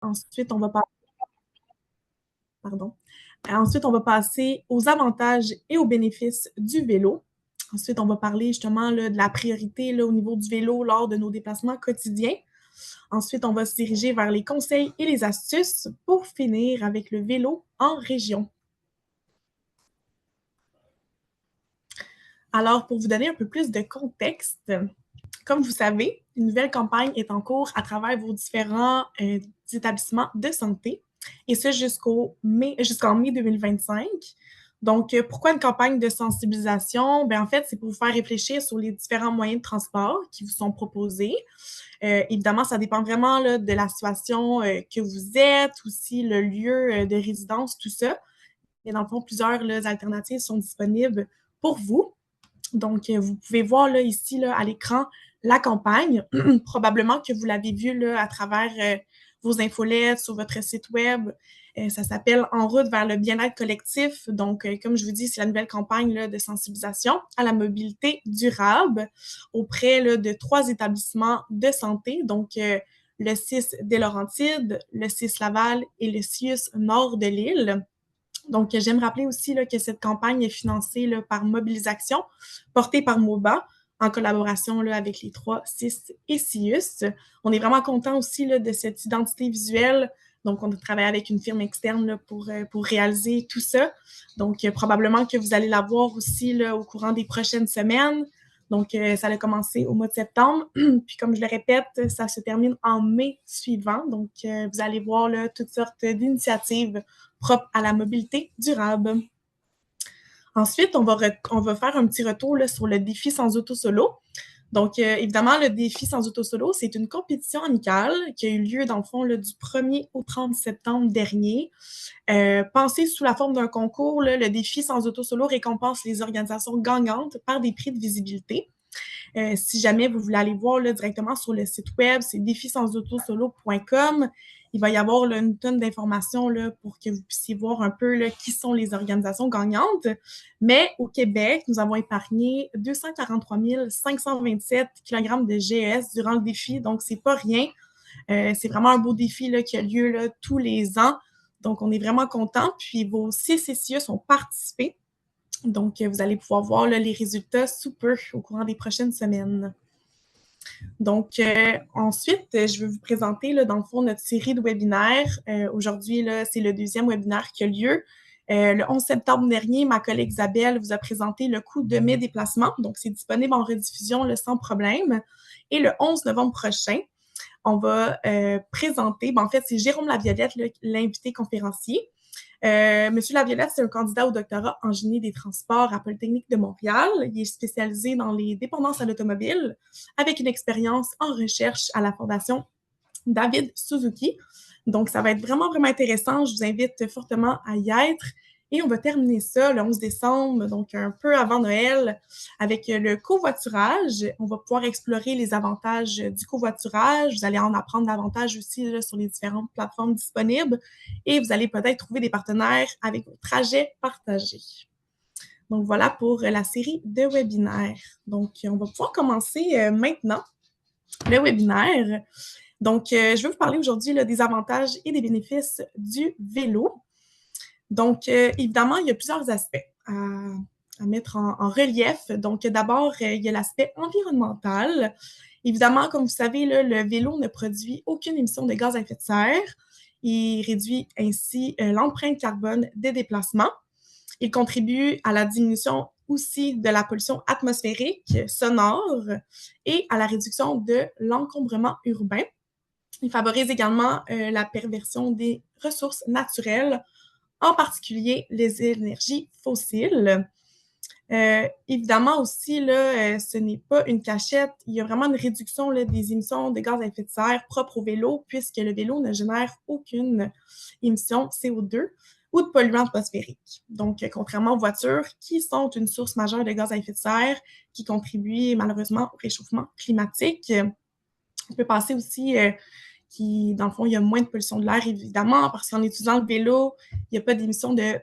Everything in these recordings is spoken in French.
Ensuite, on va pas pardon. Ensuite, on va passer aux avantages et aux bénéfices du vélo. Ensuite, on va parler justement là, de la priorité là, au niveau du vélo lors de nos déplacements quotidiens. Ensuite, on va se diriger vers les conseils et les astuces pour finir avec le vélo en région. Alors, pour vous donner un peu plus de contexte, comme vous savez, une nouvelle campagne est en cours à travers vos différents établissements de santé, et ce jusqu'en mai 2025. Donc, pourquoi une campagne de sensibilisation? Ben, en fait, c'est pour vous faire réfléchir sur les différents moyens de transport qui vous sont proposés. Évidemment, ça dépend vraiment là, de la situation que vous êtes, aussi le lieu de résidence, tout ça. Mais dans le fond, plusieurs là, alternatives sont disponibles pour vous. Donc, vous pouvez voir là, ici là, à l'écran la campagne. Probablement que vous l'avez vue là, à travers vos infolettes sur votre site web. Ça s'appelle En route vers le bien-être collectif. Donc, comme je vous dis, c'est la nouvelle campagne là, de sensibilisation à la mobilité durable auprès là, de 3 établissements de santé. Donc, le CIS des Laurentides, le CIS Laval et le CIUS Nord de l'île. Donc, j'aime rappeler aussi là, que cette campagne est financée là, par Mobilisation, portée par MOBA, en collaboration là, avec les 3 CIS et CIUS. On est vraiment content aussi là, de cette identité visuelle. Donc, on a travaillé avec une firme externe là, pour réaliser tout ça. Donc, probablement que vous allez la voir aussi là, au courant des prochaines semaines. Donc, ça a commencé au mois de septembre. Puis, comme je le répète, ça se termine en mai suivant. Donc, vous allez voir là, toutes sortes d'initiatives propres à la mobilité durable. Ensuite, on va faire un petit retour là, sur le défi sans auto solo. Donc, évidemment, le défi sans auto solo, c'est une compétition amicale qui a eu lieu, dans le fond, là, du 1er au 30 septembre dernier. Pensé sous la forme d'un concours, là, le défi sans auto solo récompense les organisations gagnantes par des prix de visibilité. Si jamais vous voulez aller voir là, directement sur le site web, c'est défisansautosolo.com. Il va y avoir là, une tonne d'informations là, pour que vous puissiez voir un peu là, qui sont les organisations gagnantes. Mais au Québec, nous avons épargné 243 527 kg de GES durant le défi, donc c'est pas rien. C'est vraiment un beau défi là, qui a lieu là, tous les ans. Donc, on est vraiment contents. Puis, vos 6 CCE ont participé. Donc, vous allez pouvoir voir là, les résultats sous peu au courant des prochaines semaines. Donc, ensuite, je vais vous présenter, là, dans le fond, notre série de webinaires. Aujourd'hui, là, c'est le 2e webinaire qui a lieu. Le 11 septembre dernier, ma collègue Isabelle vous a présenté le coût de mes déplacements. Donc, c'est disponible en rediffusion là, sans problème. Et le 11 novembre prochain, on va présenter, en fait, c'est Jérôme Laviolette, l'invité conférencier. Monsieur Laviolette, c'est un candidat au doctorat en génie des transports à Polytechnique de Montréal. Il est spécialisé dans les dépendances à l'automobile avec une expérience en recherche à la Fondation David Suzuki. Donc, ça va être vraiment, vraiment intéressant. Je vous invite fortement à y être. Et on va terminer ça le 11 décembre, donc un peu avant Noël, avec le covoiturage. On va pouvoir explorer les avantages du covoiturage. Vous allez en apprendre davantage aussi là, sur les différentes plateformes disponibles. Et vous allez peut-être trouver des partenaires avec vos trajets partagés. Donc, voilà pour la série de webinaires. Donc, on va pouvoir commencer maintenant le webinaire. Donc, je vais vous parler aujourd'hui là, des avantages et des bénéfices du vélo. Donc, évidemment, il y a plusieurs aspects à mettre en relief. Donc, d'abord, il y a l'aspect environnemental. Évidemment, comme vous savez, là, le vélo ne produit aucune émission de gaz à effet de serre. Il réduit ainsi l'empreinte carbone des déplacements. Il contribue à la diminution aussi de la pollution atmosphérique, sonore et à la réduction de l'encombrement urbain. Il favorise également la perversion des ressources naturelles, en particulier les énergies fossiles. Évidemment aussi, là, ce n'est pas une cachette. Il y a vraiment une réduction là, des émissions de gaz à effet de serre propres au vélo, puisque le vélo ne génère aucune émission CO2 ou de polluants atmosphériques. Donc, contrairement aux voitures, qui sont une source majeure de gaz à effet de serre, qui contribuent malheureusement au réchauffement climatique. On peut passer aussi dans le fond, il y a moins de pollution de l'air, évidemment, parce qu'en utilisant le vélo, il n'y a pas d'émission de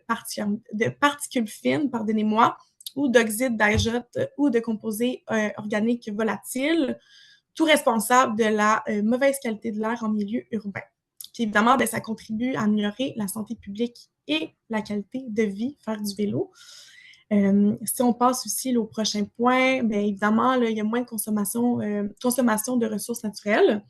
particules fines, pardonnez-moi, ou d'oxyde d'azote ou de composés organiques volatiles, tout responsable de la mauvaise qualité de l'air en milieu urbain. Puis évidemment, ça contribue à améliorer la santé publique et la qualité de vie, faire du vélo. Si on passe aussi au prochain point, bien évidemment, là, il y a moins de consommation de ressources naturelles.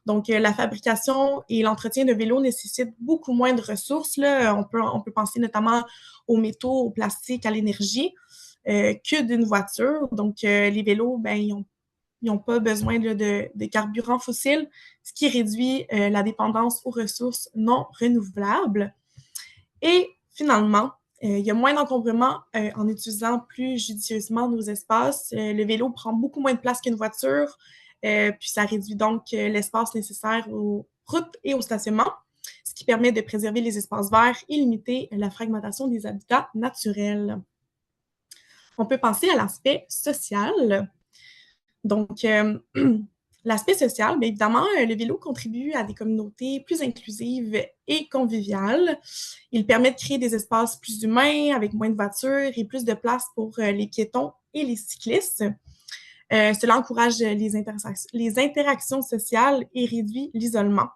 Donc, la fabrication et l'entretien de vélos nécessitent beaucoup moins de ressources, là. On peut penser notamment aux métaux, au plastique, à l'énergie, que d'une voiture. Donc, les vélos, ben, ils n'ont pas besoin là, de carburants fossiles, ce qui réduit la dépendance aux ressources non renouvelables. Et finalement, il y a moins d'encombrement en utilisant plus judicieusement nos espaces. Le vélo prend beaucoup moins de place qu'une voiture, puis ça réduit donc l'espace nécessaire aux routes et au stationnement, ce qui permet de préserver les espaces verts et limiter la fragmentation des habitats naturels. On peut penser à l'aspect social. Donc, l'aspect social, bien évidemment, le vélo contribue à des communautés plus inclusives et conviviales. Il permet de créer des espaces plus humains, avec moins de voitures et plus de place pour les piétons et les cyclistes. Cela encourage les interactions sociales et réduit l'isolement.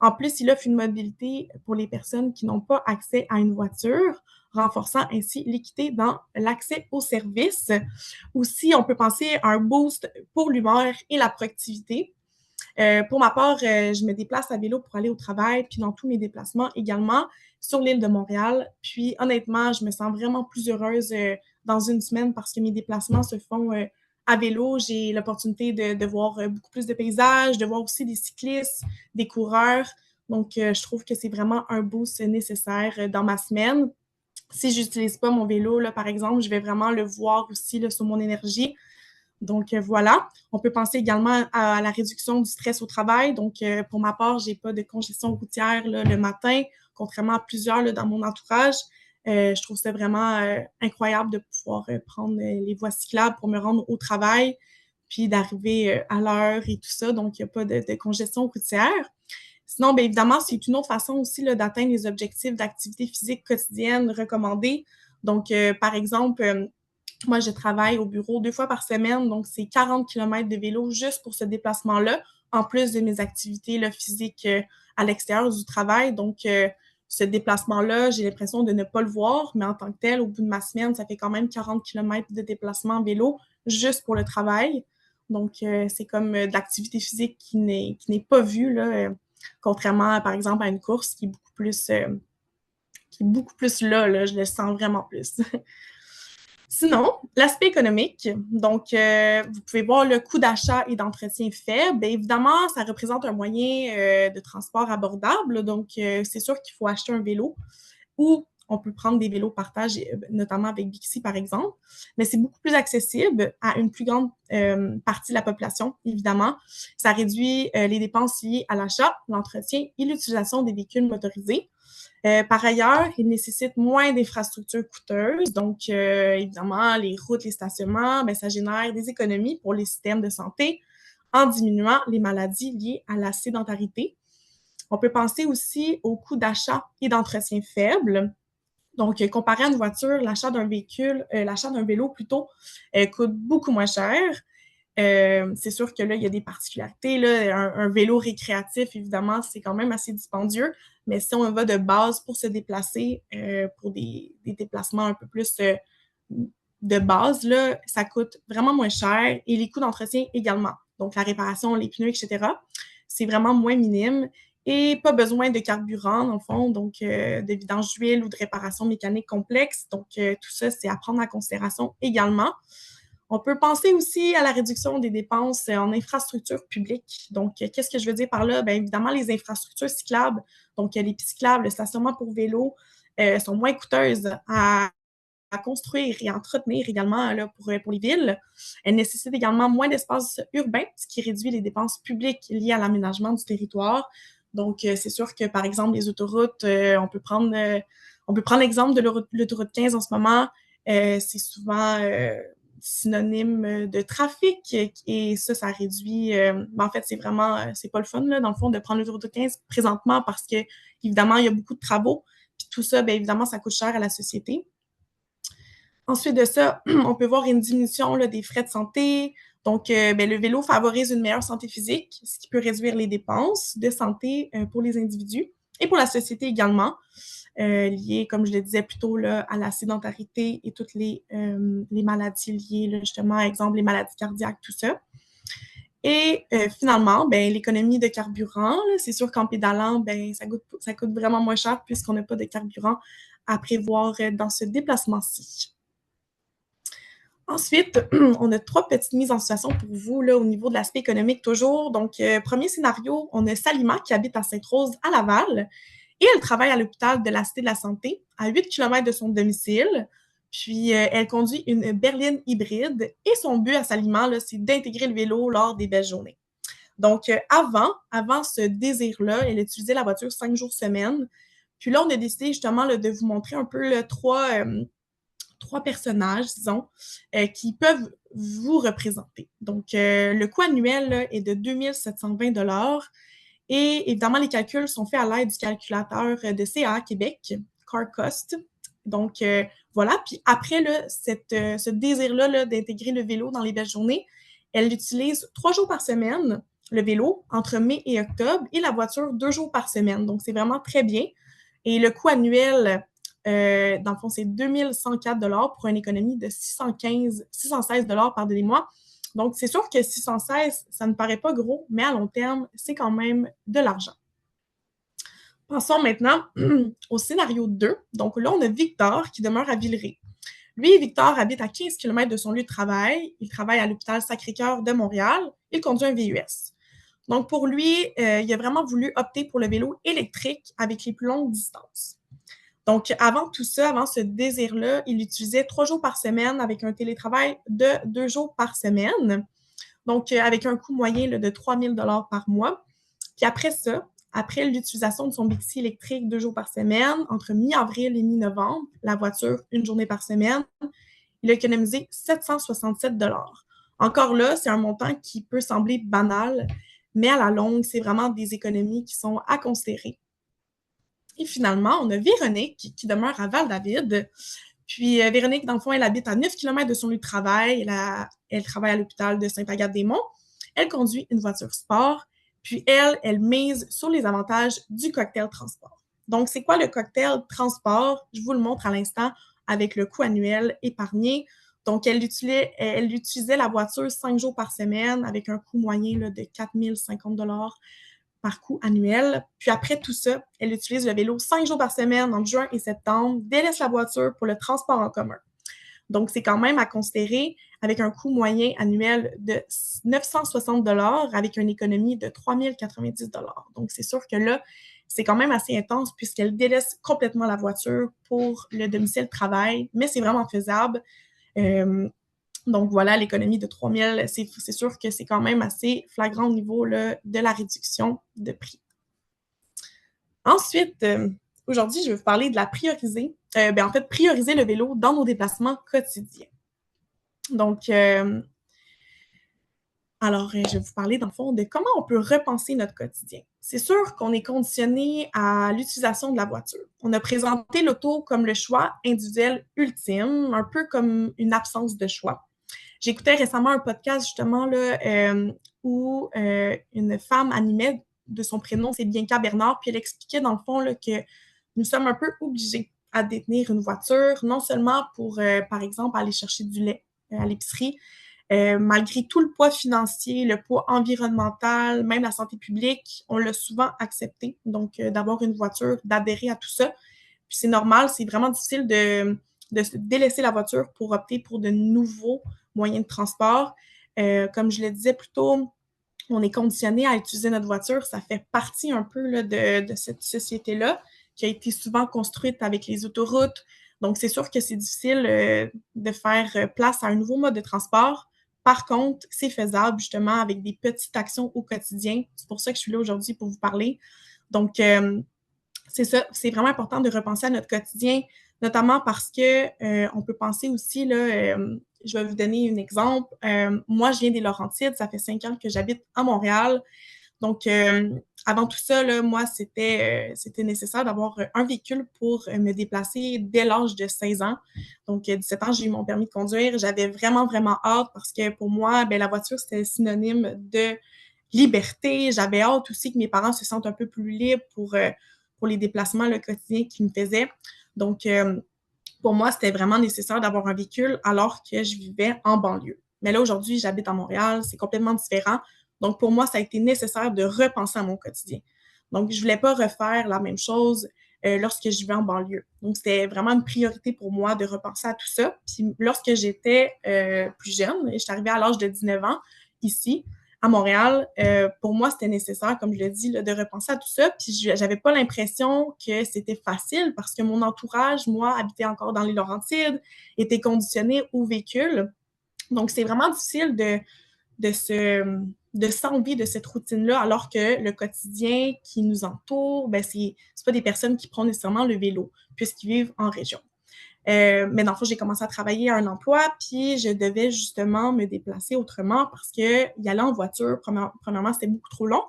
En plus, il offre une mobilité pour les personnes qui n'ont pas accès à une voiture, renforçant ainsi l'équité dans l'accès aux services. Aussi, on peut penser à un boost pour l'humeur et la productivité. Pour ma part, je me déplace à vélo pour aller au travail, puis dans tous mes déplacements également sur l'île de Montréal. Puis honnêtement, je me sens vraiment plus heureuse dans une semaine parce que mes déplacements se font à vélo. J'ai l'opportunité de voir beaucoup plus de paysages, de voir aussi des cyclistes, des coureurs. Donc, je trouve que c'est vraiment un boost nécessaire dans ma semaine. Si je n'utilise pas mon vélo, là, par exemple, je vais vraiment le voir aussi là, sur mon énergie. Donc, voilà. On peut penser également à la réduction du stress au travail. Donc, pour ma part, j'ai pas de congestion routière là, le matin, contrairement à plusieurs là, dans mon entourage. Je trouve ça vraiment incroyable de pouvoir prendre les voies cyclables pour me rendre au travail, puis d'arriver à l'heure et tout ça. Donc, il n'y a pas de congestion routière. Sinon, bien évidemment, c'est une autre façon aussi là, d'atteindre les objectifs d'activité physique quotidienne recommandés. Donc, par exemple, moi, je travaille au bureau 2 fois par semaine, donc c'est 40 kilomètres de vélo juste pour ce déplacement-là, en plus de mes activités là, physiques à l'extérieur du travail. Donc, ce déplacement-là, j'ai l'impression de ne pas le voir, mais en tant que tel, au bout de ma semaine, ça fait quand même 40 kilomètres de déplacement en vélo juste pour le travail. Donc, c'est comme de l'activité physique qui n'est pas vue, là, contrairement, par exemple, à une course qui est beaucoup plus là, je le sens vraiment plus. Sinon, l'aspect économique, donc vous pouvez voir le coût d'achat et d'entretien faible. Bien évidemment, ça représente un moyen de transport abordable, donc c'est sûr qu'il faut acheter un vélo ou on peut prendre des vélos partage, notamment avec Bixi par exemple, mais c'est beaucoup plus accessible à une plus grande partie de la population, évidemment. Ça réduit les dépenses liées à l'achat, l'entretien et l'utilisation des véhicules motorisés. Par ailleurs, il nécessite moins d'infrastructures coûteuses. Donc, évidemment, les routes, les stationnements, bien, ça génère des économies pour les systèmes de santé en diminuant les maladies liées à la sédentarité. On peut penser aussi au coût d'achat et d'entretien faible. Donc, comparé à une voiture, l'achat d'un vélo plutôt, coûte beaucoup moins cher. C'est sûr que là, il y a des particularités. Là. Un vélo récréatif, évidemment, c'est quand même assez dispendieux. Mais si on va de base pour se déplacer, pour des déplacements un peu plus de base, là, ça coûte vraiment moins cher et les coûts d'entretien également. Donc, la réparation, les pneus, etc., c'est vraiment moins minime et pas besoin de carburant, dans le fond, donc de vidange d'huile ou de réparation mécanique complexe. Donc, tout ça, c'est à prendre en considération également. On peut penser aussi à la réduction des dépenses en infrastructures publiques. Donc, qu'est-ce que je veux dire par là? Bien évidemment, les infrastructures cyclables, donc les pistes cyclables, le stationnement pour vélo, sont moins coûteuses à construire et à entretenir également là, pour les villes. Elles nécessitent également moins d'espace urbain, ce qui réduit les dépenses publiques liées à l'aménagement du territoire. Donc, c'est sûr que, par exemple, les autoroutes, on peut prendre l'exemple de l'autoroute 15 en ce moment. C'est souvent synonyme de trafic et ça réduit. En fait, c'est vraiment, c'est pas le fun, là, dans le fond, de prendre l'autoroute 15 présentement parce que, évidemment, il y a beaucoup de travaux. Puis tout ça, bien évidemment, ça coûte cher à la société. Ensuite de ça, on peut voir une diminution là, des frais de santé. Donc, le vélo favorise une meilleure santé physique, ce qui peut réduire les dépenses de santé pour les individus et pour la société également, liées, comme je le disais plus tôt, là, à la sédentarité et toutes les maladies liées, là, justement, par exemple, les maladies cardiaques, tout ça. Et finalement, l'économie de carburant, c'est sûr qu'en pédalant, ça coûte vraiment moins cher puisqu'on n'a pas de carburant à prévoir dans ce déplacement-ci. Ensuite, on a 3 petites mises en situation pour vous là, au niveau de l'aspect économique toujours. Donc, premier scénario, on a Salima qui habite à Sainte-Rose à Laval et elle travaille à l'hôpital de la Cité de la Santé à 8 km de son domicile. Puis, elle conduit une berline hybride et son but à Salima, là, c'est d'intégrer le vélo lors des belles journées. Donc, avant ce désir-là, elle utilisait la voiture 5 jours semaine. Puis là, on a décidé justement là, de vous montrer un peu là, trois personnages, disons, qui peuvent vous représenter. Donc, le coût annuel là, est de 2 720 $ et évidemment, les calculs sont faits à l'aide du calculateur de CA Québec, Car Cost. Donc, voilà. Puis après, là, ce désir-là là, d'intégrer le vélo dans les belles journées, elle l'utilise 3 jours par semaine, le vélo, entre mai et octobre, et la voiture 2 jours par semaine. Donc, c'est vraiment très bien. Et le coût annuel, dans le fond, c'est 2104 $ pour une économie de 616 $, pardonnez-moi. Donc, c'est sûr que 616, ça ne paraît pas gros, mais à long terme, c'est quand même de l'argent. Passons maintenant au scénario 2. Donc là, on a Victor qui demeure à Villeray. Lui, Victor habite à 15 km de son lieu de travail. Il travaille à l'hôpital Sacré-Cœur de Montréal. Il conduit un VUS. Donc pour lui, il a vraiment voulu opter pour le vélo électrique avec les plus longues distances. Donc, avant tout ça, avant ce désir-là, il utilisait 3 jours par semaine avec un télétravail de 2 jours par semaine. Donc, avec un coût moyen là, de 3 000 $ par mois. Puis après ça, après l'utilisation de son Bixi électrique 2 jours par semaine, entre mi-avril et mi-novembre, la voiture 1 journée par semaine, il a économisé 767 $. Encore là, c'est un montant qui peut sembler banal, mais à la longue, c'est vraiment des économies qui sont à considérer. Et finalement, on a Véronique qui demeure à Val-David. Puis Véronique, dans le fond, elle habite à 9 km de son lieu de travail. Elle travaille à l'hôpital de Sainte-Agathe-des-Monts. Elle conduit une voiture sport. Puis elle mise sur les avantages du cocktail transport. Donc, c'est quoi le cocktail transport? Je vous le montre à l'instant avec le coût annuel épargné. Donc, elle utilisait la voiture 5 jours par semaine avec un coût moyen là, de 4 050 $ par coût annuel. Puis après tout ça, elle utilise le vélo 5 jours par semaine entre juin et septembre, délaisse la voiture pour le transport en commun. Donc, c'est quand même à considérer avec un coût moyen annuel de 960 $ avec une économie de 3 090 $. Donc, c'est sûr que là, c'est quand même assez intense puisqu'elle délaisse complètement la voiture pour le domicile travail, mais c'est vraiment faisable. Donc voilà, l'économie de 3 000, c'est sûr que c'est quand même assez flagrant au niveau là, de la réduction de prix. Ensuite, aujourd'hui, je vais vous parler de la prioriser le vélo dans nos déplacements quotidiens. Donc, je vais vous parler, dans le fond, de comment on peut repenser notre quotidien. C'est sûr qu'on est conditionné à l'utilisation de la voiture. On a présenté l'auto comme le choix individuel ultime, un peu comme une absence de choix. J'écoutais récemment un podcast, justement, là, où une femme animait de son prénom, c'est Bianca Bernard, puis elle expliquait, dans le fond, là, que nous sommes un peu obligés à détenir une voiture, non seulement pour, par exemple, aller chercher du lait à l'épicerie, malgré tout le poids financier, le poids environnemental, même la santé publique, on l'a souvent accepté. Donc, d'avoir une voiture, d'adhérer à tout ça. Puis c'est normal, c'est vraiment difficile de délaisser la voiture pour opter pour de nouveaux moyens de transport. Comme je le disais plus tôt, on est conditionné à utiliser notre voiture. Ça fait partie un peu là, de cette société-là qui a été souvent construite avec les autoroutes. Donc, c'est sûr que c'est difficile de faire place à un nouveau mode de transport. Par contre, c'est faisable justement avec des petites actions au quotidien. C'est pour ça que je suis là aujourd'hui pour vous parler. Donc, c'est ça, c'est vraiment important de repenser à notre quotidien, notamment parce que on peut penser aussi, là, je vais vous donner un exemple. Moi, je viens des Laurentides, ça fait 5 ans que j'habite à Montréal. Donc, avant tout ça, là, moi, c'était nécessaire d'avoir un véhicule pour me déplacer dès l'âge de 16 ans. Donc, 17 ans, j'ai eu mon permis de conduire. J'avais vraiment, vraiment hâte parce que pour moi, ben, la voiture, c'était synonyme de liberté. J'avais hâte aussi que mes parents se sentent un peu plus libres pour les déplacements le quotidien qu'ils me faisaient. Donc, pour moi, c'était vraiment nécessaire d'avoir un véhicule alors que je vivais en banlieue. Mais là, aujourd'hui, j'habite à Montréal, c'est complètement différent. Donc, pour moi, ça a été nécessaire de repenser à mon quotidien. Donc, je voulais pas refaire la même chose lorsque je vivais en banlieue. Donc, c'était vraiment une priorité pour moi de repenser à tout ça. Puis, lorsque j'étais plus jeune, je suis arrivée à l'âge de 19 ans ici, à Montréal, pour moi, c'était nécessaire, comme je l'ai dit, là, de repenser à tout ça. Puis, j'avais pas l'impression que c'était facile parce que mon entourage, moi, habitait encore dans les Laurentides, était conditionné au véhicule. Donc, c'est vraiment difficile de se de s'enlever de cette routine-là, alors que le quotidien qui nous entoure, ben c'est pas des personnes qui prennent nécessairement le vélo, puisqu'ils vivent en région. Mais dans le fond, j'ai commencé à travailler à un emploi, puis je devais justement me déplacer autrement parce que y aller en voiture, premièrement, c'était beaucoup trop long,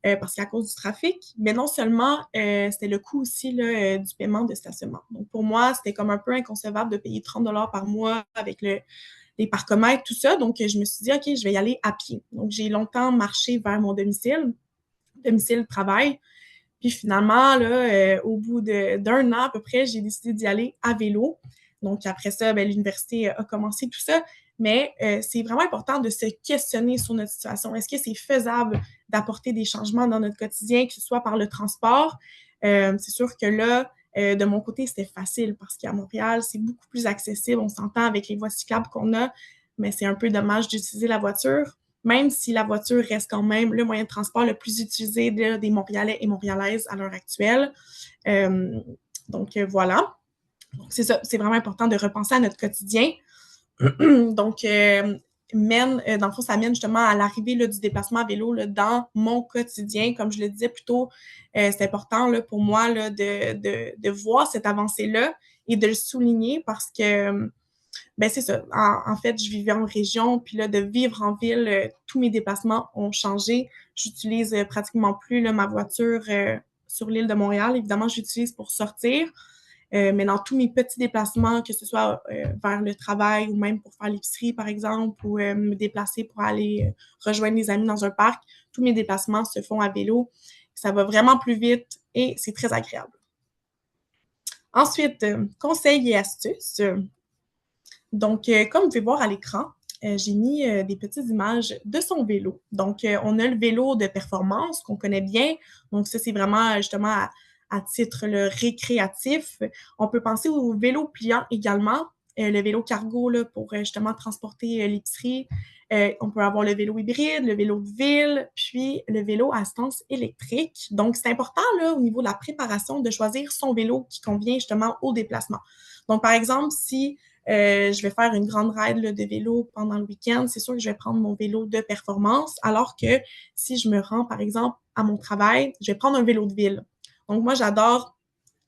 parce qu'à cause du trafic, mais non seulement, c'était le coût aussi là, du paiement de stationnement. Donc pour moi, c'était comme un peu inconcevable de payer 30 par mois avec les parcomètres, tout ça. Donc je me suis dit, OK, je vais y aller à pied. Donc j'ai longtemps marché vers mon domicile travail. Puis finalement, là, au bout d'un an à peu près, j'ai décidé d'y aller à vélo. Donc après ça, ben, l'université a commencé tout ça. Mais c'est vraiment important de se questionner sur notre situation. Est-ce que c'est faisable d'apporter des changements dans notre quotidien, que ce soit par le transport? C'est sûr que là, de mon côté, c'était facile parce qu'à Montréal, c'est beaucoup plus accessible. On s'entend avec les voies cyclables qu'on a, mais c'est un peu dommage d'utiliser la voiture, même si la voiture reste quand même le moyen de transport le plus utilisé des Montréalais et Montréalaises à l'heure actuelle. Euh, donc, voilà. Donc, c'est ça. C'est vraiment important de repenser à notre quotidien. Donc, dans le fond, ça mène justement à l'arrivée là, du déplacement à vélo là, dans mon quotidien. Comme je le disais plus tôt, c'est important là, pour moi là, de voir cette avancée-là et de le souligner parce que ben c'est ça. En fait, je vivais en région, puis là, de vivre en ville, tous mes déplacements ont changé. J'utilise pratiquement plus là, ma voiture sur l'île de Montréal. Évidemment, j'utilise pour sortir, mais dans tous mes petits déplacements, que ce soit vers le travail ou même pour faire l'épicerie, par exemple, ou me déplacer pour aller rejoindre les amis dans un parc, tous mes déplacements se font à vélo. Ça va vraiment plus vite et c'est très agréable. Ensuite, conseils et astuces. Donc, comme vous pouvez voir à l'écran, j'ai mis des petites images de son vélo. Donc, on a le vélo de performance qu'on connaît bien. Donc, ça, c'est vraiment justement à titre récréatif. On peut penser au vélo pliant également, le vélo cargo là, pour justement transporter l'épicerie. On peut avoir le vélo hybride, le vélo de ville, puis le vélo à assistance électrique. Donc, c'est important là, au niveau de la préparation de choisir son vélo qui convient justement au déplacement. Donc, par exemple, si je vais faire une grande ride là, de vélo pendant le week-end, c'est sûr que je vais prendre mon vélo de performance, alors que si je me rends, par exemple, à mon travail, je vais prendre un vélo de ville. Donc, moi, j'adore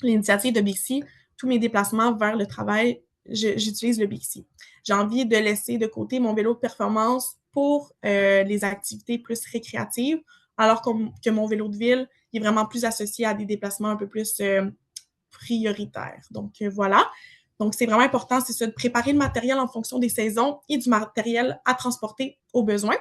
l'initiative de Bixi. Tous mes déplacements vers le travail, j'utilise le Bixi. J'ai envie de laisser de côté mon vélo de performance pour les activités plus récréatives, alors que mon vélo de ville est vraiment plus associé à des déplacements un peu plus prioritaires. Donc, voilà. Donc, c'est vraiment important, c'est ça, de préparer le matériel en fonction des saisons et du matériel à transporter au besoin.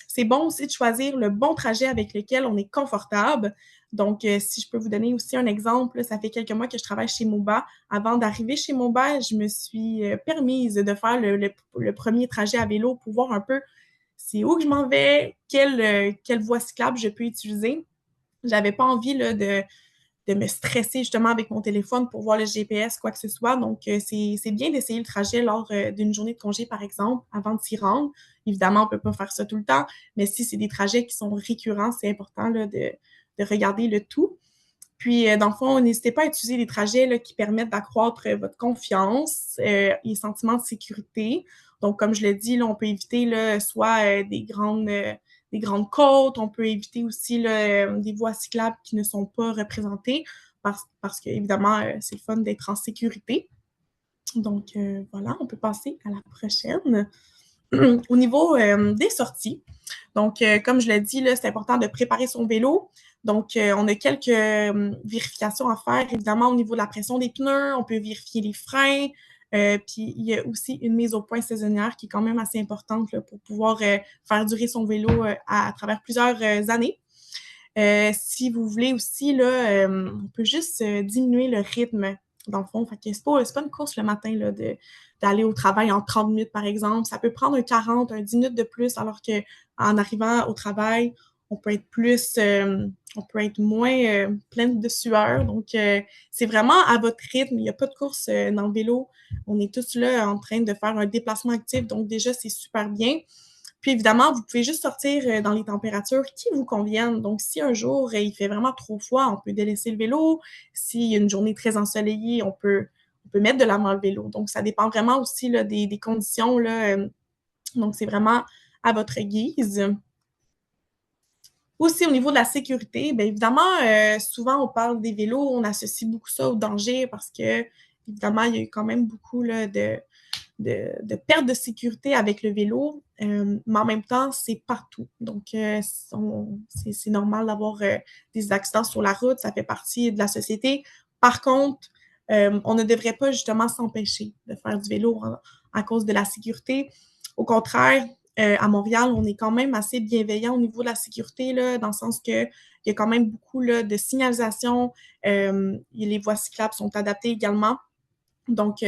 C'est bon aussi de choisir le bon trajet avec lequel on est confortable. Donc, si je peux vous donner aussi un exemple, ça fait quelques mois que je travaille chez Moba. Avant d'arriver chez Moba, je me suis permise de faire le premier trajet à vélo pour voir un peu c'est où que je m'en vais, quelle voie cyclable je peux utiliser. J'avais pas envie là, de me stresser justement avec mon téléphone pour voir le GPS, quoi que ce soit. Donc, c'est bien d'essayer le trajet lors d'une journée de congé, par exemple, avant de s'y rendre. Évidemment, on ne peut pas faire ça tout le temps, mais si c'est des trajets qui sont récurrents, c'est important là, de regarder le tout. Puis, dans le fond, n'hésitez pas à utiliser des trajets là, qui permettent d'accroître votre confiance et sentiment de sécurité. Donc, comme je l'ai dit, là, on peut éviter là, soit des grandes côtes, on peut éviter aussi là, des voies cyclables qui ne sont pas représentées parce que, évidemment, c'est le fun d'être en sécurité. Donc, voilà, on peut passer à la prochaine. Au niveau des sorties, donc, comme je l'ai dit, là, c'est important de préparer son vélo. Donc, on a quelques vérifications à faire, évidemment, au niveau de la pression des pneus. On peut vérifier les freins. Puis, il y a aussi une mise au point saisonnière qui est quand même assez importante là, pour pouvoir faire durer son vélo à travers plusieurs années. Si vous voulez aussi, là, on peut juste diminuer le rythme, dans le fond. Fait que c'est pas une course le matin là, d'aller au travail en 30 minutes, par exemple. Ça peut prendre un 40, un 10 minutes de plus, alors qu'en arrivant au travail, on peut être on peut être moins pleine de sueur. Donc, c'est vraiment à votre rythme. Il n'y a pas de course dans le vélo. On est tous là en train de faire un déplacement actif. Donc, déjà, c'est super bien. Puis évidemment, vous pouvez juste sortir dans les températures qui vous conviennent. Donc, si un jour il fait vraiment trop froid, on peut délaisser le vélo. S'il y a une journée très ensoleillée, on peut mettre de l'avant le vélo. Donc, ça dépend vraiment aussi là, des conditions. Là, donc, c'est vraiment à votre guise. Aussi, au niveau de la sécurité, bien évidemment, souvent, on parle des vélos, on associe beaucoup ça au danger parce que, évidemment, il y a eu quand même beaucoup là, de perte de sécurité avec le vélo, mais en même temps, c'est partout. Donc, c'est normal d'avoir des accidents sur la route, ça fait partie de la société. Par contre, on ne devrait pas justement s'empêcher de faire du vélo à cause de la sécurité. Au contraire, à Montréal, on est quand même assez bienveillant au niveau de la sécurité, là, dans le sens que il y a quand même beaucoup là, de signalisation. Les voies cyclables sont adaptées également. Donc,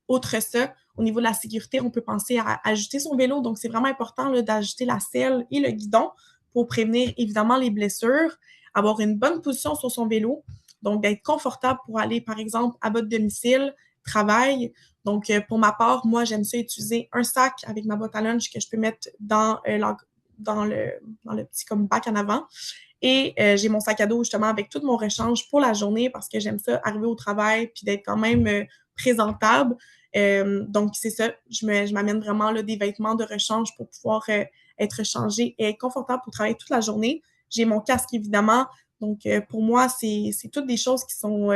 outre ça, au niveau de la sécurité, on peut penser à ajuster son vélo. Donc, c'est vraiment important d'ajuster la selle et le guidon pour prévenir évidemment les blessures, avoir une bonne position sur son vélo, donc d'être confortable pour aller, par exemple, à votre domicile, travail. Donc, pour ma part, moi, j'aime ça utiliser un sac avec ma boîte à lunch que je peux mettre dans le petit comme bac en avant. Et j'ai mon sac à dos justement avec tout mon rechange pour la journée parce que j'aime ça arriver au travail puis d'être quand même présentable. Donc, c'est ça. Je m'amène vraiment là, des vêtements de rechange pour pouvoir être changée et être confortable pour travailler toute la journée. J'ai mon casque, évidemment. Donc, pour moi, c'est toutes des choses qui sont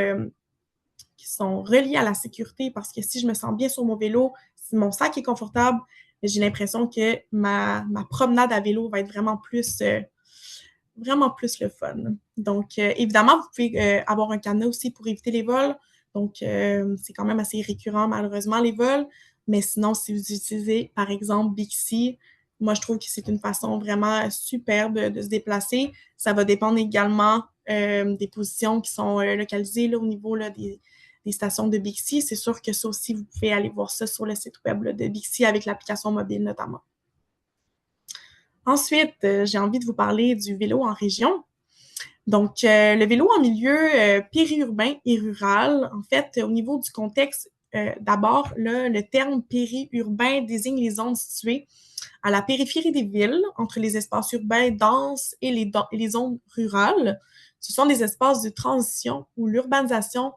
reliées à la sécurité parce que si je me sens bien sur mon vélo, si mon sac est confortable, j'ai l'impression que ma promenade à vélo va être vraiment plus le fun. Donc, évidemment, vous pouvez avoir un cadenas aussi pour éviter les vols. Donc, c'est quand même assez récurrent, malheureusement, les vols. Mais sinon, si vous utilisez, par exemple, Bixi, moi, je trouve que c'est une façon vraiment superbe de se déplacer. Ça va dépendre également des positions qui sont localisées là, au niveau là, des stations de Bixi. C'est sûr que ça aussi, vous pouvez aller voir ça sur le site web là, de Bixi avec l'application mobile notamment. Ensuite, j'ai envie de vous parler du vélo en région. Donc, le vélo en milieu périurbain et rural, en fait, au niveau du contexte, d'abord, là, le terme périurbain désigne les zones situées à la périphérie des villes, entre les espaces urbains denses et les zones rurales. Ce sont des espaces de transition où l'urbanisation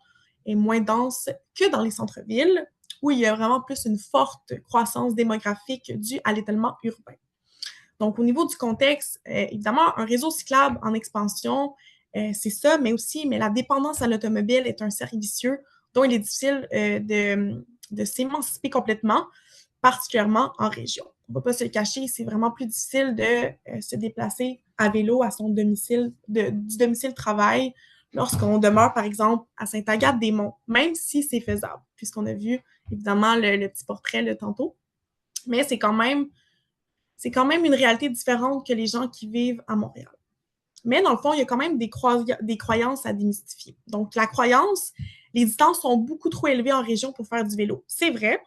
est moins dense que dans les centres-villes, où il y a vraiment plus une forte croissance démographique due à l'étalement urbain. Donc, au niveau du contexte, évidemment, un réseau cyclable en expansion, c'est ça, mais la dépendance à l'automobile est un cercle vicieux dont il est difficile de s'émanciper complètement, particulièrement en région. On ne va pas se le cacher, c'est vraiment plus difficile de se déplacer à vélo à son domicile, du domicile travail, lorsqu'on demeure, par exemple, à Sainte-Agathe-des-Monts, même si c'est faisable, puisqu'on a vu, évidemment, le petit portrait le tantôt. Mais c'est quand même une réalité différente que les gens qui vivent à Montréal. Mais dans le fond, il y a quand même des croyances à démystifier. Donc, la croyance, les distances sont beaucoup trop élevées en région pour faire du vélo. C'est vrai,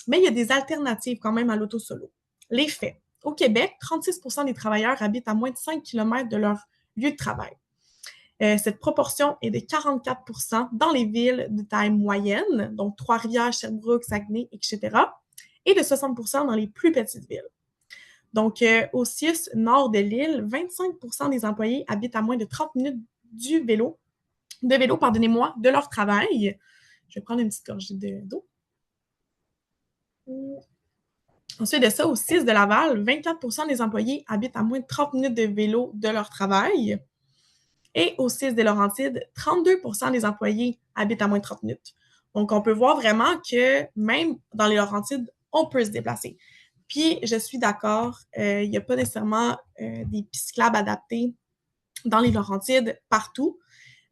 mais il y a des alternatives quand même à l'auto-solo. Les faits. Au Québec, 36 des travailleurs habitent à moins de 5 km de leur lieu de travail. Cette proportion est de 44 dans les villes de taille moyenne, donc Trois-Rivières, Sherbrooke, Saguenay, etc., et de 60 dans les plus petites villes. Donc, au CIUS nord de l'île, 25 des employés habitent à moins de 30 minutes de leur travail. Je vais prendre une petite gorgée d'eau. Ensuite de ça, au 6 de Laval, 24 des employés habitent à moins de 30 minutes de vélo de leur travail. Et au 6 des Laurentides, 32 des employés habitent à moins de 30 minutes. Donc, on peut voir vraiment que même dans les Laurentides, on peut se déplacer. Puis, je suis d'accord, il n'y a pas nécessairement des pistes cyclables adaptées dans les Laurentides, partout.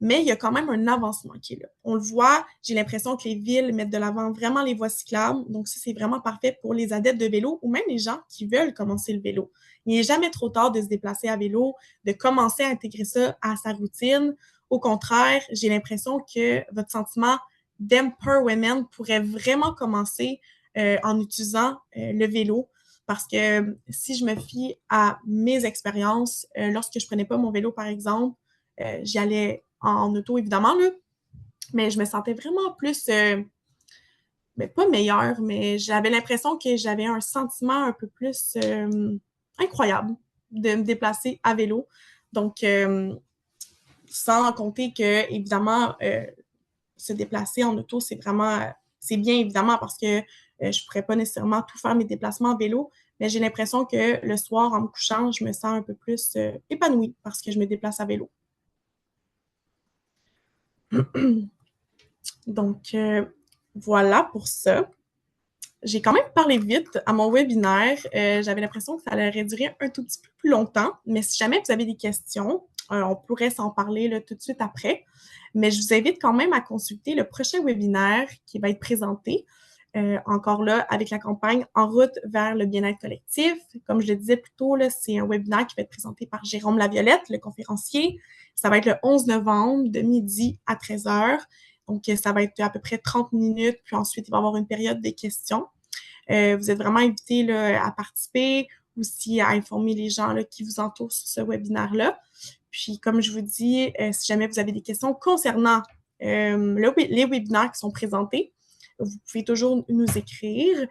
Mais il y a quand même un avancement qui est là. On le voit, j'ai l'impression que les villes mettent de l'avant vraiment les voies cyclables. Donc, ça, c'est vraiment parfait pour les adeptes de vélo ou même les gens qui veulent commencer le vélo. Il n'est jamais trop tard de se déplacer à vélo, de commencer à intégrer ça à sa routine. Au contraire, j'ai l'impression que votre sentiment d'empowerment pourrait vraiment commencer en utilisant le vélo. Parce que si je me fie à mes expériences, lorsque je prenais pas mon vélo, par exemple, j'y allais en auto, évidemment, là, mais je me sentais vraiment plus, ben, pas meilleure, mais j'avais l'impression que j'avais un sentiment un peu plus incroyable de me déplacer à vélo. Donc, sans compter que, évidemment, se déplacer en auto, c'est vraiment, c'est bien, évidemment, parce que je ne pourrais pas nécessairement tout faire mes déplacements en vélo, mais j'ai l'impression que le soir, en me couchant, je me sens un peu plus épanouie parce que je me déplace à vélo. Donc, voilà pour ça. J'ai quand même parlé vite à mon webinaire. J'avais l'impression que ça allait durer un tout petit peu plus longtemps, mais si jamais vous avez des questions, on pourrait s'en parler là, tout de suite après. Mais je vous invite quand même à consulter le prochain webinaire qui va être présenté, encore là, avec la campagne En route vers le bien-être collectif. Comme je le disais plus tôt, c'est un webinaire qui va être présenté par Jérôme Laviolette, le conférencier. Ça va être le 11 novembre de midi à 13 heures. Donc, ça va être à peu près 30 minutes, puis ensuite, il va y avoir une période de questions. Vous êtes vraiment invités là, à participer, aussi à informer les gens là, qui vous entourent sur ce webinaire-là. Puis, comme je vous dis, si jamais vous avez des questions concernant les webinaires qui sont présentés, vous pouvez toujours nous écrire.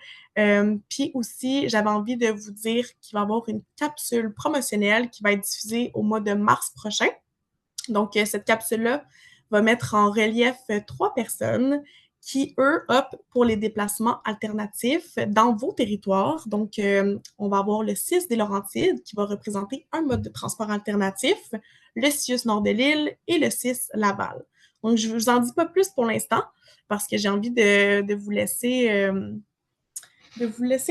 Puis aussi, j'avais envie de vous dire qu'il va y avoir une capsule promotionnelle qui va être diffusée au mois de mars prochain. Donc, cette capsule-là va mettre en relief 3 personnes qui, eux, optent pour les déplacements alternatifs dans vos territoires. Donc, on va avoir le 6 des Laurentides qui va représenter un mode de transport alternatif, le CIUS Nord de l'île et le 6 Laval. Donc, je ne vous en dis pas plus pour l'instant parce que j'ai envie de vous laisser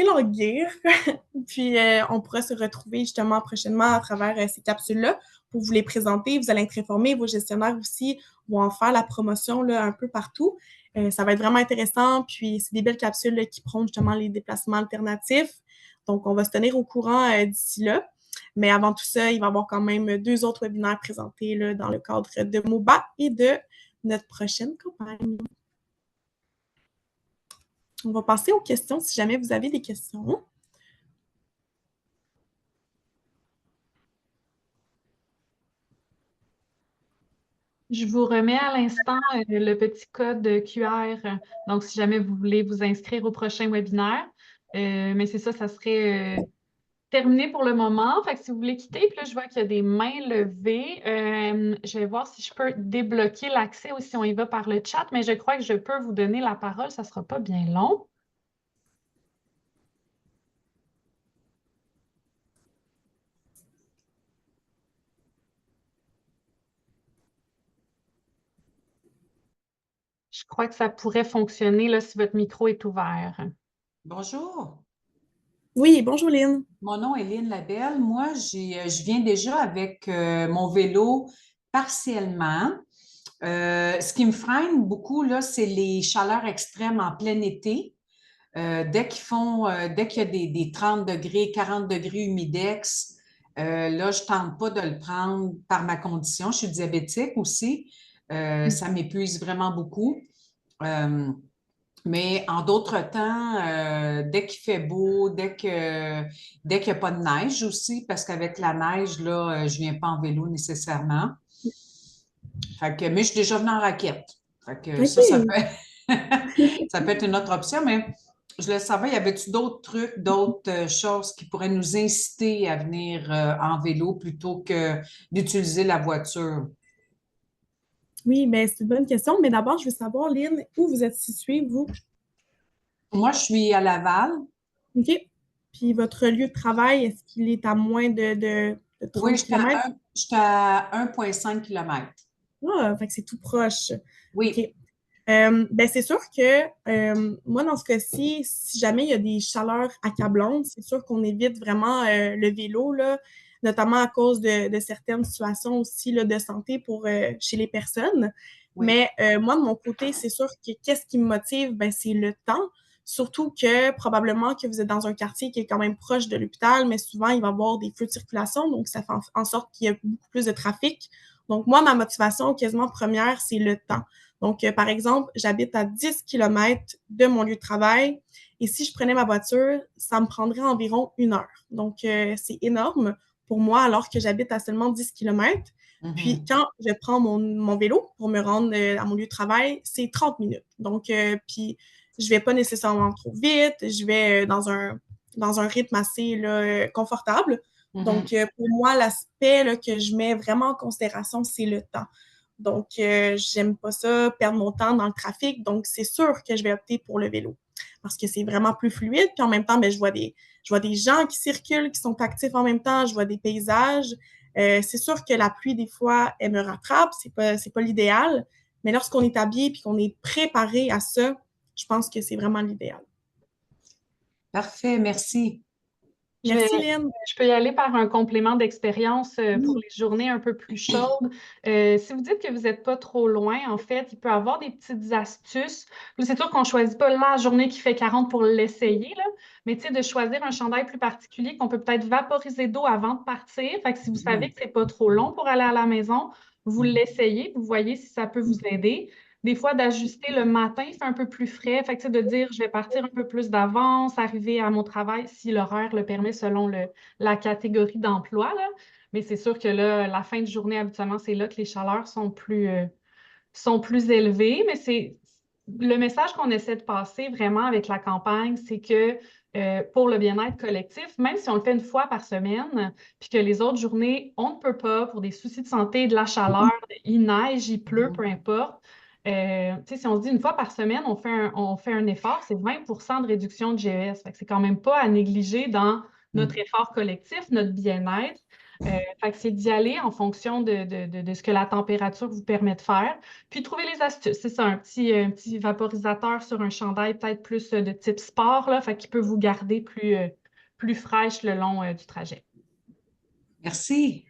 languir. Puis, on pourra se retrouver justement prochainement à travers ces capsules-là pour vous les présenter. Vous allez être informés, vos gestionnaires aussi vont en faire la promotion là, un peu partout. Ça va être vraiment intéressant. Puis, c'est des belles capsules là, qui prônent justement les déplacements alternatifs. Donc, on va se tenir au courant d'ici là. Mais avant tout ça, il va y avoir quand même 2 autres webinaires présentés là, dans le cadre de MOBA et de notre prochaine campagne. On va passer aux questions si jamais vous avez des questions. Je vous remets à l'instant le petit code QR. Donc, si jamais vous voulez vous inscrire au prochain webinaire, mais c'est ça, ça serait terminé pour le moment. Fait que si vous voulez quitter, puis là, je vois qu'il y a des mains levées. Je vais voir si je peux débloquer l'accès ou si on y va par le chat, mais je crois que je peux vous donner la parole. Ça ne sera pas bien long. Je crois que ça pourrait fonctionner là, si votre micro est ouvert. Bonjour, Oui, bonjour Lynn. mon nom est Lynne Labelle. Moi, je viens déjà avec mon vélo partiellement. Ce qui me freine beaucoup, là, c'est les chaleurs extrêmes en plein été. Dès qu'il y a des 30 degrés, 40 degrés humidex, là, je tente pas de le prendre par ma condition. Je suis diabétique aussi. Ça m'épuise vraiment beaucoup. Euh, Mais en d'autres temps, dès qu'il fait beau, dès qu'il n'y a pas de neige aussi, parce qu'avec la neige, là, je viens pas en vélo nécessairement. Mais je suis déjà venue en raquette. Ça OK. peut, ça peut être une autre option, mais je voulais savoir, y avait-tu d'autres trucs, d'autres choses qui pourraient nous inciter à venir en vélo plutôt que d'utiliser la voiture? Oui, ben c'est une bonne question. Mais d'abord, je veux savoir, Lynn, où vous êtes située, vous? Moi, je suis à Laval. OK. Puis votre lieu de travail, est-ce qu'il est à moins de Oui, 30 km? j'étais à 1,5 km. Ah, fait que c'est tout proche. OK. Oui. Ben c'est sûr que moi, dans ce cas-ci, si jamais il y a des chaleurs accablantes, c'est sûr qu'on évite vraiment le vélo, là. notamment à cause de certaines situations aussi là, de santé chez les personnes. Oui. Mais moi, de mon côté, c'est sûr que qu'est-ce qui me motive? Ben, c'est le temps. Surtout que probablement que vous êtes dans un quartier qui est quand même proche de l'hôpital, mais souvent, il va y avoir des feux de circulation, donc ça fait en sorte qu'il y a beaucoup plus de trafic. Donc, moi, ma motivation quasiment première, c'est le temps. Donc, par exemple, j'habite à 10 km de mon lieu de travail et si je prenais ma voiture, ça me prendrait environ 1 heure. Donc, c'est énorme pour moi alors que j'habite à seulement 10 km. Puis, quand je prends mon vélo pour me rendre à mon lieu de travail, c'est 30 minutes. Donc, puis, je vais pas nécessairement trop vite, je vais dans un rythme assez là, confortable. Donc, pour moi, l'aspect là, que je mets vraiment en considération, c'est le temps. Donc, j'aime pas ça, perdre mon temps dans le trafic. Donc, c'est sûr que je vais opter pour le vélo parce que c'est vraiment plus fluide. Puis en même temps, ben, je vois des gens qui circulent, qui sont actifs en même temps. Je vois des paysages. C'est sûr que la pluie, des fois, elle me rattrape. C'est pas l'idéal. Mais lorsqu'on est habillé et qu'on est préparé à ça, je pense que c'est vraiment l'idéal. Parfait, merci. Merci, Lynn. Je peux y aller par un complément d'expérience pour Oui. les journées un peu plus chaudes. Si vous dites que vous n'êtes pas trop loin, en fait, il peut y avoir des petites astuces. C'est sûr qu'on ne choisit pas la journée qui fait 40 pour l'essayer, là, mais tu sais, de choisir un chandail plus particulier qu'on peut peut-être vaporiser d'eau avant de partir. Fait que si vous savez que ce n'est pas trop long pour aller à la maison, vous l'essayez, vous voyez si ça peut vous aider. Des fois, d'ajuster le matin, c'est un peu plus frais. Fait que, de dire, je vais partir un peu plus d'avance, arriver à mon travail si l'horaire le permet selon la catégorie d'emploi, là. Mais c'est sûr que là, la fin de journée, habituellement, c'est là que les chaleurs sont plus élevées. Mais c'est le message qu'on essaie de passer vraiment avec la campagne, c'est que pour le bien-être collectif, même si on le fait une fois par semaine, puis que les autres journées, on ne peut pas pour des soucis de santé, de la chaleur, il neige, il pleut, peu importe. Si on se dit une fois par semaine, on fait un effort, c'est 20 de réduction de GES. Fait que c'est quand même pas à négliger dans notre effort collectif, notre bien-être. Fait que c'est d'y aller en fonction de ce que la température vous permet de faire. Puis trouver les astuces. C'est ça, un petit vaporisateur sur un chandail, peut-être plus de type sport, là, fait qu'il peut vous garder plus fraîche le long du trajet. Merci.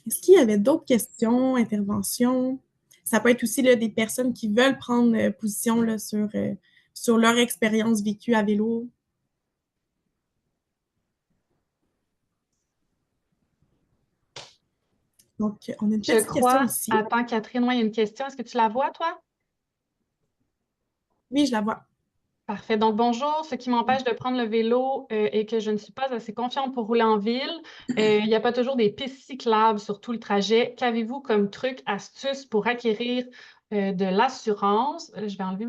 Est-ce qu'il y avait d'autres questions, interventions? Ça peut être aussi là, des personnes qui veulent prendre position là, sur leur expérience vécue à vélo. Donc, on a une petite question ici. Attends, Catherine, il y a une question. Est-ce que tu la vois, toi? Oui, je la vois. Parfait. Donc, bonjour. Ce qui m'empêche de prendre le vélo est que je ne suis pas assez confiante pour rouler en ville. Il n'y a pas toujours des pistes cyclables sur tout le trajet. Qu'avez-vous comme truc, astuce pour acquérir de l'assurance? Je vais enlever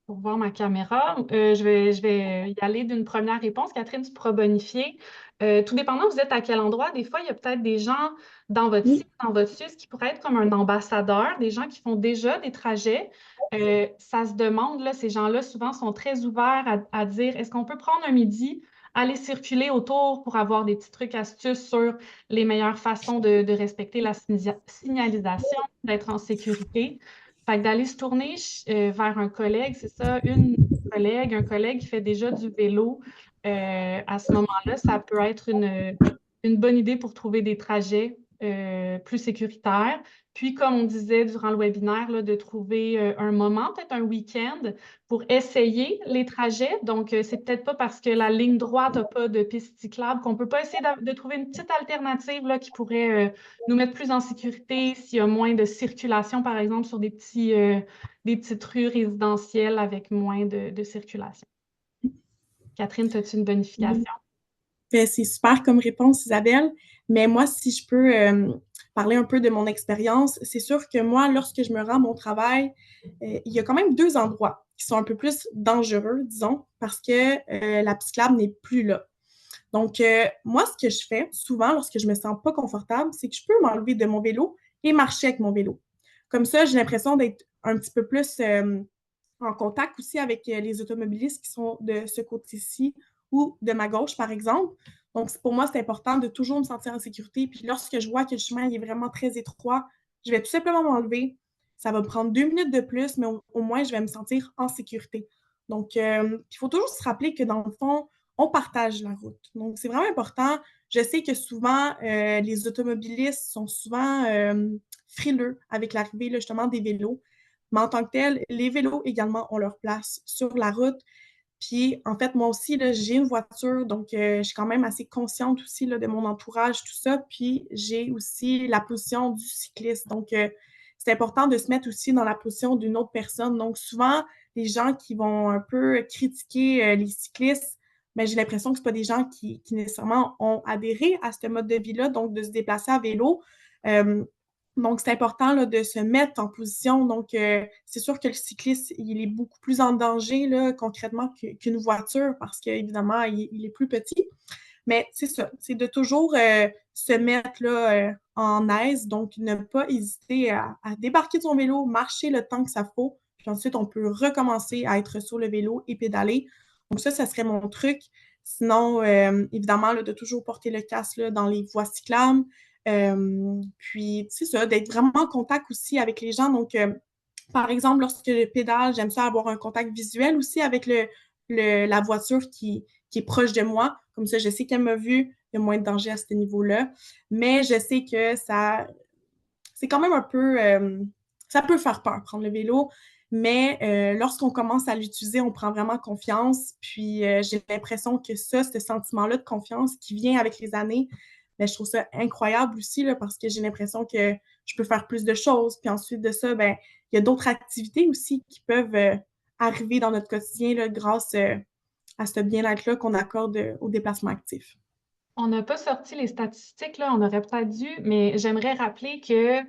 pour voir ma caméra. Je vais y aller d'une première réponse. Catherine, tu pourras bonifier. Tout dépendant, vous êtes à quel endroit. Des fois, il y a peut-être des gens dans votre site, dans votre site, qui pourraient être comme un ambassadeur, des gens qui font déjà des trajets. Ça se demande, là, ces gens-là, souvent, sont très ouverts à dire, est-ce qu'on peut prendre un midi, aller circuler autour pour avoir des petits trucs, astuces sur les meilleures façons de respecter la signalisation, d'être en sécurité. Fait que d'aller se tourner vers un collègue, c'est ça, un collègue qui fait déjà du vélo, à ce moment-là, ça peut être une bonne idée pour trouver des trajets plus sécuritaires. Puis, comme on disait durant le webinaire, là, de trouver un moment, peut-être un week-end, pour essayer les trajets. Donc, c'est peut-être pas parce que la ligne droite n'a pas de piste cyclable qu'on peut pas essayer de trouver une petite alternative là, qui pourrait nous mettre plus en sécurité s'il y a moins de circulation, par exemple, sur des petites rues résidentielles avec moins de circulation. Catherine, as-tu une bonification? C'est super comme réponse, Isabelle. Mais moi, si je peux parler un peu de mon expérience, c'est sûr que moi, lorsque je me rends à mon travail, il y a quand même 2 endroits qui sont un peu plus dangereux, disons, parce que la cyclable n'est plus là. Donc, moi, ce que je fais souvent lorsque je me sens pas confortable, c'est que je peux m'enlever de mon vélo et marcher avec mon vélo. Comme ça, j'ai l'impression d'être un petit peu plus en contact aussi avec les automobilistes qui sont de ce côté-ci ou de ma gauche, par exemple. Donc, pour moi, c'est important de toujours me sentir en sécurité. Puis lorsque je vois que le chemin est vraiment très étroit, je vais tout simplement m'enlever. ça va me prendre 2 minutes de plus, mais au moins, je vais me sentir en sécurité. Donc, il faut toujours se rappeler que dans le fond, on partage la route. Donc, c'est vraiment important. Je sais que souvent, les automobilistes sont souvent frileux avec l'arrivée là, justement des vélos. Mais en tant que tel, les vélos également ont leur place sur la route. Puis, en fait, moi aussi, là, j'ai une voiture, donc je suis quand même assez consciente aussi là, de mon entourage, tout ça. Puis, j'ai aussi la position du cycliste. Donc, c'est important de se mettre aussi dans la position d'une autre personne. Donc, souvent, les gens qui vont un peu critiquer les cyclistes, ben, j'ai l'impression que ce pas des gens qui nécessairement ont adhéré à ce mode de vie-là, donc de se déplacer à vélo. Euh, donc, c'est important là, de se mettre en position. Donc, c'est sûr que le cycliste, il est beaucoup plus en danger là, concrètement qu'une voiture parce qu'évidemment, il est plus petit. Mais c'est ça, c'est de toujours se mettre là, en aise, donc ne pas hésiter à débarquer de son vélo, marcher le temps que ça faut, puis ensuite on peut recommencer à être sur le vélo et pédaler. Donc ça serait mon truc. Sinon, évidemment, là, de toujours porter le casque là, dans les voies cyclables. Puis, c'est ça, d'être vraiment en contact aussi avec les gens. Donc, par exemple, lorsque je pédale, j'aime ça avoir un contact visuel aussi avec la voiture qui est proche de moi. Comme ça, je sais qu'elle m'a vu, il y a moins de danger à ce niveau-là. Mais je sais que c'est quand même un peu, ça peut faire peur, prendre le vélo. Mais lorsqu'on commence à l'utiliser, on prend vraiment confiance. Puis j'ai l'impression que ça, ce sentiment-là de confiance qui vient avec les années, ben, je trouve ça incroyable aussi là, parce que j'ai l'impression que je peux faire plus de choses. Puis ensuite de ça, ben, il y a d'autres activités aussi qui peuvent arriver dans notre quotidien là, grâce à ce bien-être-là qu'on accorde au déplacement actif. On n'a pas sorti les statistiques, là, on aurait peut-être dû, mais j'aimerais rappeler que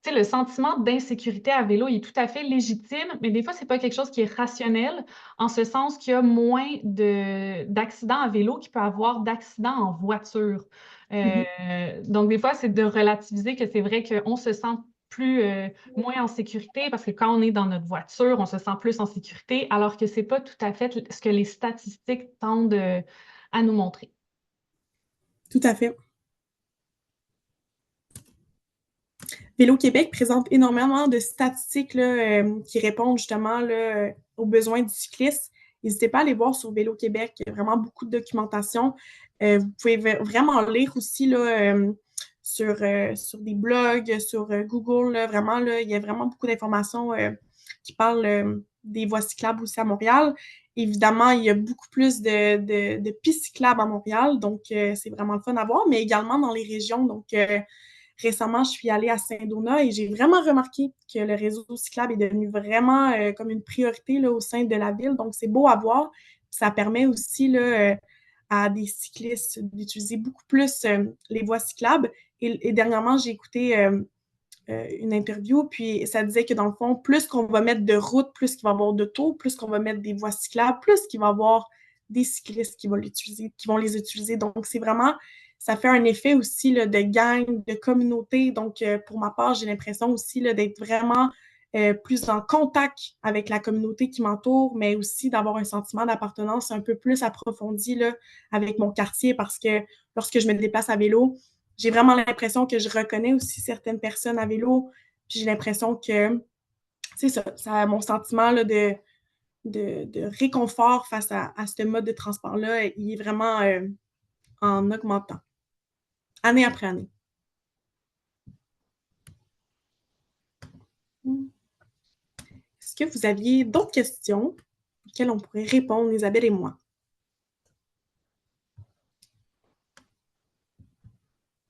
tu sais, le sentiment d'insécurité à vélo, il est tout à fait légitime, mais des fois, c'est pas quelque chose qui est rationnel, en ce sens qu'il y a moins d'accidents à vélo qu'il peut y avoir d'accidents en voiture. Mhm. Donc, des fois, c'est de relativiser que c'est vrai qu'on se sent moins en sécurité parce que quand on est dans notre voiture, on se sent plus en sécurité, alors que c'est pas tout à fait ce que les statistiques tendent à nous montrer. Tout à fait. Vélo Québec présente énormément de statistiques là, qui répondent justement là, aux besoins du cycliste. N'hésitez pas à aller voir sur Vélo Québec. Il y a vraiment beaucoup de documentation. Vous pouvez vraiment lire aussi là, sur des blogs, sur Google. Là, vraiment, là, il y a vraiment beaucoup d'informations qui parlent des voies cyclables aussi à Montréal. Évidemment, il y a beaucoup plus de pistes cyclables à Montréal, donc c'est vraiment le fun à voir, mais également dans les régions. Donc, récemment, je suis allée à Saint-Donat et j'ai vraiment remarqué que le réseau cyclable est devenu vraiment comme une priorité là, au sein de la ville. Donc, c'est beau à voir. Ça permet aussi là, à des cyclistes d'utiliser beaucoup plus les voies cyclables. Et dernièrement, j'ai écouté une interview, puis ça disait que dans le fond, plus qu'on va mettre de routes, plus qu'il va y avoir d'autos, plus qu'on va mettre des voies cyclables, plus qu'il va y avoir des cyclistes qui vont les utiliser. Donc, c'est vraiment, ça fait un effet aussi là, de gang, de communauté. Donc, pour ma part, j'ai l'impression aussi là, d'être vraiment plus en contact avec la communauté qui m'entoure, mais aussi d'avoir un sentiment d'appartenance un peu plus approfondi là, avec mon quartier parce que lorsque je me déplace à vélo, j'ai vraiment l'impression que je reconnais aussi certaines personnes à vélo. Puis j'ai l'impression que, c'est ça, ça mon sentiment là, de réconfort face à ce mode de transport-là, il est vraiment en augmentant, année après année. Est-ce que vous aviez d'autres questions auxquelles on pourrait répondre, Isabelle et moi?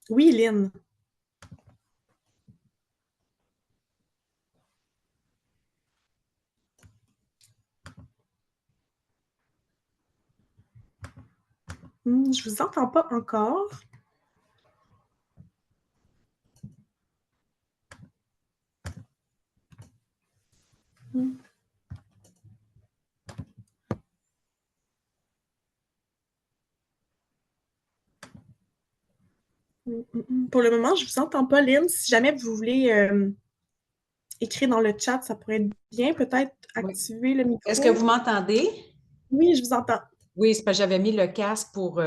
Oui, Lynn. Je vous entends pas encore. Pour le moment, je vous entends pas, Lynn. Si jamais vous voulez écrire dans le chat, ça pourrait être bien. Peut-être Oui. activer le micro. Est-ce que vous m'entendez? Oui, je vous entends. Oui, c'est parce que j'avais mis le casque pour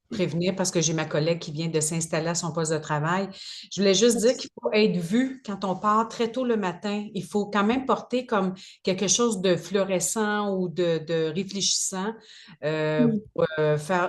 prévenir parce que j'ai ma collègue qui vient de s'installer à son poste de travail. Je voulais juste dire qu'il faut être vu quand on part très tôt le matin. Il faut quand même porter comme quelque chose de fluorescent ou de réfléchissant Oui. pour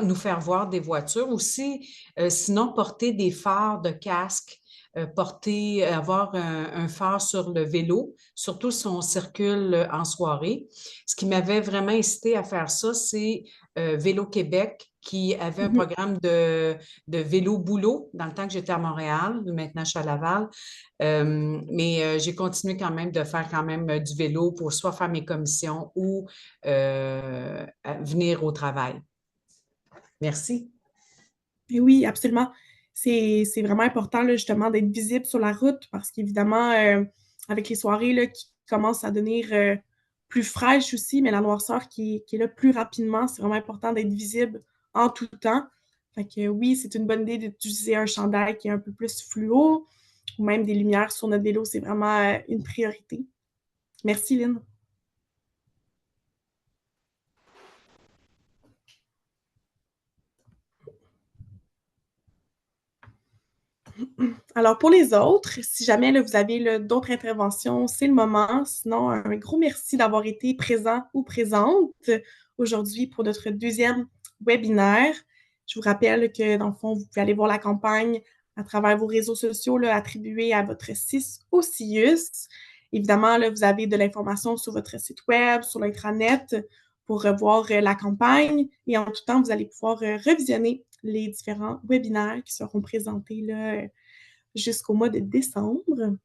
nous faire voir des voitures. Aussi, sinon, porter des phares de casque. Avoir un phare sur le vélo, surtout si on circule en soirée. Ce qui m'avait vraiment incité à faire ça, c'est Vélo Québec qui avait un programme de vélo boulot dans le temps que j'étais à Montréal. Maintenant, je suis à Laval. Mais j'ai continué quand même de faire quand même du vélo pour soit faire mes commissions ou venir au travail. Merci. Et oui, absolument. C'est vraiment important, là, justement, d'être visible sur la route parce qu'évidemment, avec les soirées là, qui commencent à devenir plus fraîches aussi, mais la noirceur qui est là plus rapidement, c'est vraiment important d'être visible en tout temps. Fait que oui, c'est une bonne idée d'utiliser un chandail qui est un peu plus fluo ou même des lumières sur notre vélo, c'est vraiment une priorité. Merci, Lynn. Alors, pour les autres, si jamais là, vous avez d'autres interventions, c'est le moment. Sinon, un gros merci d'avoir été présent ou présente aujourd'hui pour notre deuxième webinaire. Je vous rappelle que, dans le fond, vous pouvez aller voir la campagne à travers vos réseaux sociaux là, attribués à votre CIS ou CIUS. Évidemment, là, vous avez de l'information sur votre site web, sur l'intranet pour revoir la campagne. Et en tout temps, vous allez pouvoir revisionner les différents webinaires qui seront présentés là, jusqu'au mois de décembre.